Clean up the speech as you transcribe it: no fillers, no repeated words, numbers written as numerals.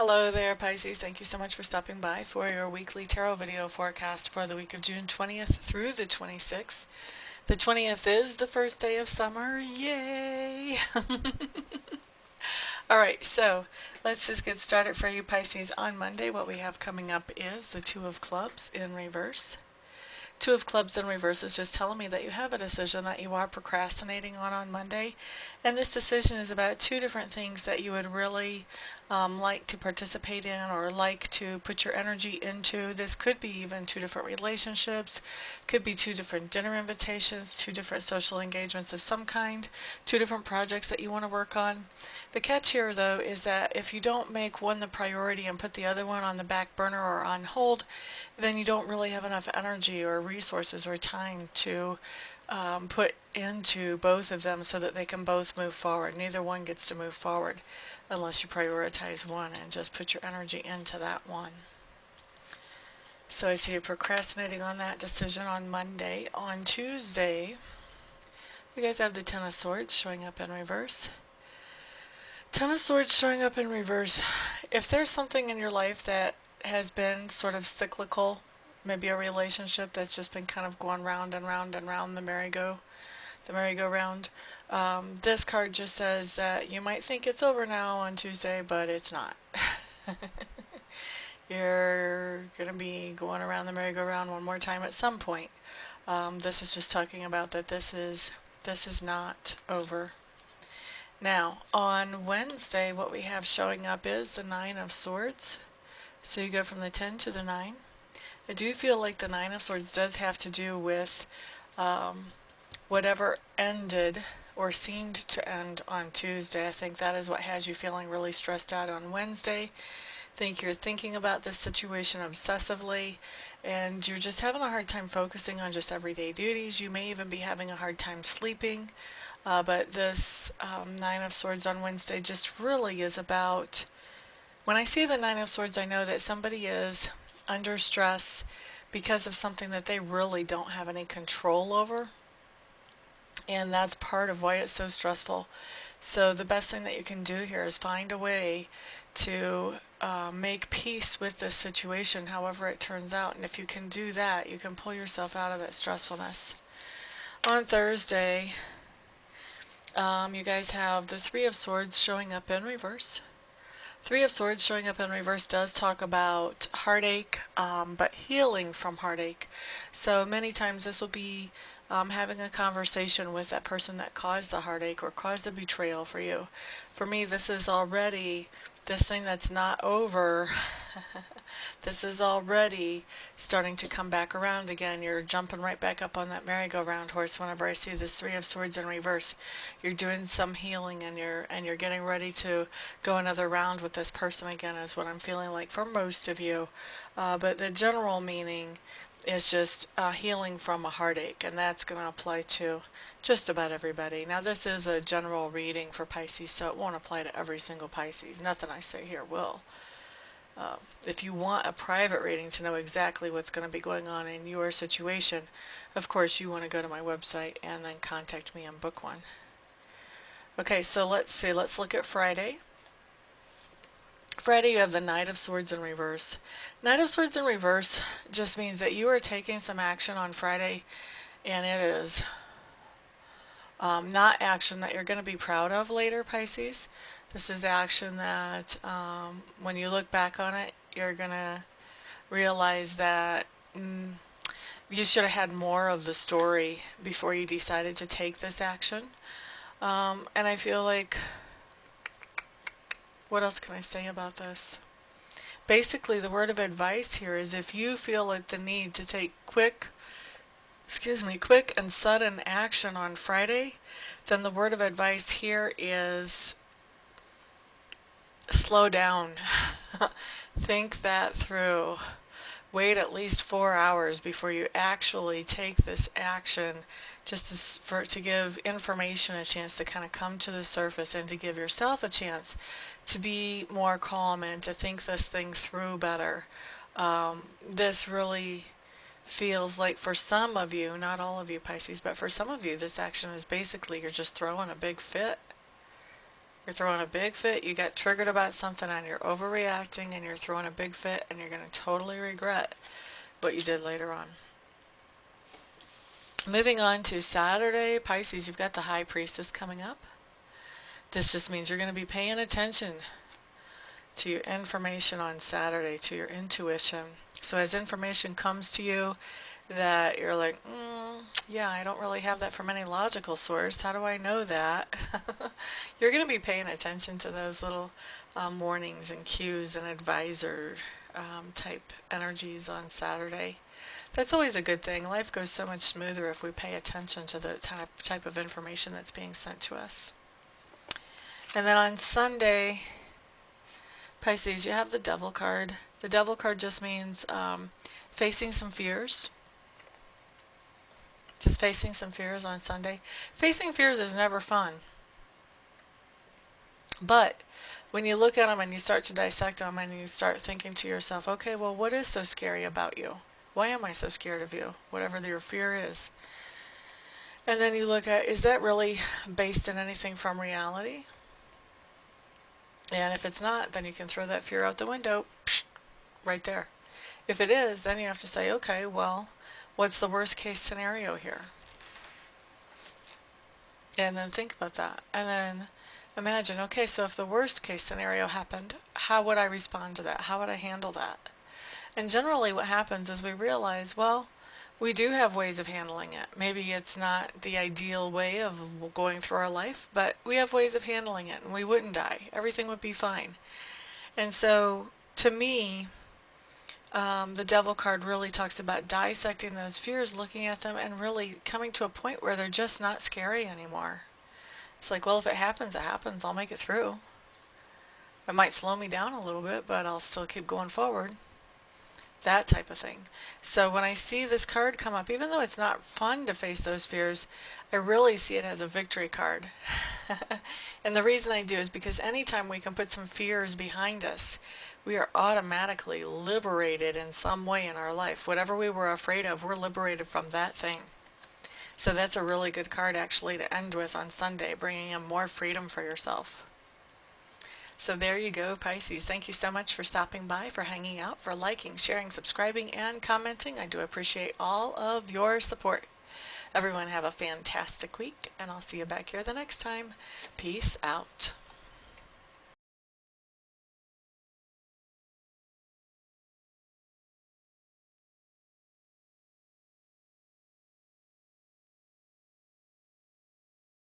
Hello there, Pisces. Thank you so much for stopping by for your weekly tarot video forecast for the week of June 20th through the 26th. The 20th is the first day of summer. Yay! All right, so let's just get started for you, Pisces. On Monday, what we have coming up is the Two of Clubs in reverse. Two of Clubs in reverse is just telling me that you have a decision that you are procrastinating on Monday. And this decision is about two different things that you would really like to participate in or like to put your energy into. This could be even two different relationships, could be two different dinner invitations, two different social engagements of some kind, two different projects that you want to work on. The catch here, though, is that if you don't make one the priority and put the other one on the back burner or on hold, then you don't really have enough energy or resources or time to put into both of them so that they can both move forward. Neither one gets to move forward unless you prioritize one and just put your energy into that one. So I see you procrastinating on that decision on Monday. On Tuesday, you guys have the Ten of Swords showing up in reverse. Ten of Swords showing up in reverse. If there's something in your life that has been sort of cyclical, maybe a relationship that's just been kind of going round and round and round the merry-go-round, this card just says that you might think it's over now on Tuesday, but it's not. You're going to be going around the merry-go-round one more time at some point. This is just talking about that this is not over. Now, on Wednesday, what we have showing up is the Nine of Swords. So you go from the 10 to the 9. I do feel like the Nine of Swords does have to do with whatever ended or seemed to end on Tuesday. I think that is what has you feeling really stressed out on Wednesday. I think you're thinking about this situation obsessively, and you're just having a hard time focusing on just everyday duties. You may even be having a hard time sleeping. But this Nine of Swords on Wednesday just really is about, when I see the Nine of Swords, I know that somebody is under stress because of something that they really don't have any control over. And that's part of why it's so stressful. So the best thing that you can do here is find a way to make peace with this situation, however it turns out. And if you can do that, you can pull yourself out of that stressfulness. On Thursday, you guys have the Three of Swords showing up in reverse. Three of Swords showing up in reverse does talk about heartache, but healing from heartache. So many times this will be having a conversation with that person that caused the heartache or caused the betrayal for you. For me, this is already this thing that's not over. This is already starting to come back around again. You're jumping right back up on that merry-go-round horse whenever I see this Three of Swords in reverse. You're doing some healing and you're getting ready to go another round with this person again, is what I'm feeling like for most of you. But the general meaning is just healing from a heartache, and that's going to apply to just about everybody. Now, this is a general reading for Pisces, so it won't apply to every single Pisces. Nothing I say here will. If you want a private reading to know exactly what's going to be going on in your situation, of course you want to go to my website and then contact me and book one. Okay, so let's see. Let's look at Friday. Friday, you have the Knight of Swords in reverse. Knight of Swords in reverse just means that you are taking some action on Friday, and it is not action that you're going to be proud of later, Pisces. This is action that when you look back on it, you're going to realize that you should have had more of the story before you decided to take this action. And I feel like, what else can I say about this? Basically, the word of advice here is if you feel like the need to take quick and sudden action on Friday, then the word of advice here is slow down. Think that through. Wait at least 4 hours before you actually take this action, just to give information a chance to kind of come to the surface and to give yourself a chance to be more calm and to think this thing through better. This really feels like for some of you, not all of you Pisces, but for some of you, this action is basically you're just throwing a big fit. You're throwing a big fit, you got triggered about something and you're overreacting and you're throwing a big fit and you're going to totally regret what you did later on. Moving on to Saturday, Pisces, you've got the High Priestess coming up. This just means you're going to be paying attention to your information on Saturday, to your intuition. So as information comes to you that you're like, yeah, I don't really have that from any logical source. How do I know that? You're going to be paying attention to those little warnings and cues and advisor type energies on Saturday. That's always a good thing. Life goes so much smoother if we pay attention to the type of information that's being sent to us. And then on Sunday, Pisces, you have the Devil card. The Devil card just means facing some fears. Just facing some fears on Sunday. Facing fears is never fun. But when you look at them and you start to dissect them and you start thinking to yourself, okay, well, what is so scary about you? Why am I so scared of you? Whatever your fear is. And then you look at, is that really based in anything from reality? And if it's not, then you can throw that fear out the window, right there. If it is, then you have to say, okay, well, what's the worst case scenario here? And then think about that. And then imagine, okay, so if the worst case scenario happened, how would I respond to that? How would I handle that? And generally what happens is we realize, well, we do have ways of handling it. Maybe it's not the ideal way of going through our life, but we have ways of handling it, and we wouldn't die. Everything would be fine. And so, to me, the Devil card really talks about dissecting those fears, looking at them, and really coming to a point where they're just not scary anymore. It's like, well, if it happens, it happens. I'll make it through. It might slow me down a little bit, but I'll still keep going forward. That type of thing. So when I see this card come up, even though it's not fun to face those fears, I really see it as a victory card. And the reason I do is because anytime we can put some fears behind us, we are automatically liberated in some way in our life. Whatever we were afraid of, we're liberated from that thing. So that's a really good card actually to end with on Sunday, bringing in more freedom for yourself. So there you go, Pisces. Thank you so much for stopping by, for hanging out, for liking, sharing, subscribing, and commenting. I do appreciate all of your support. Everyone have a fantastic week, and I'll see you back here the next time. Peace out.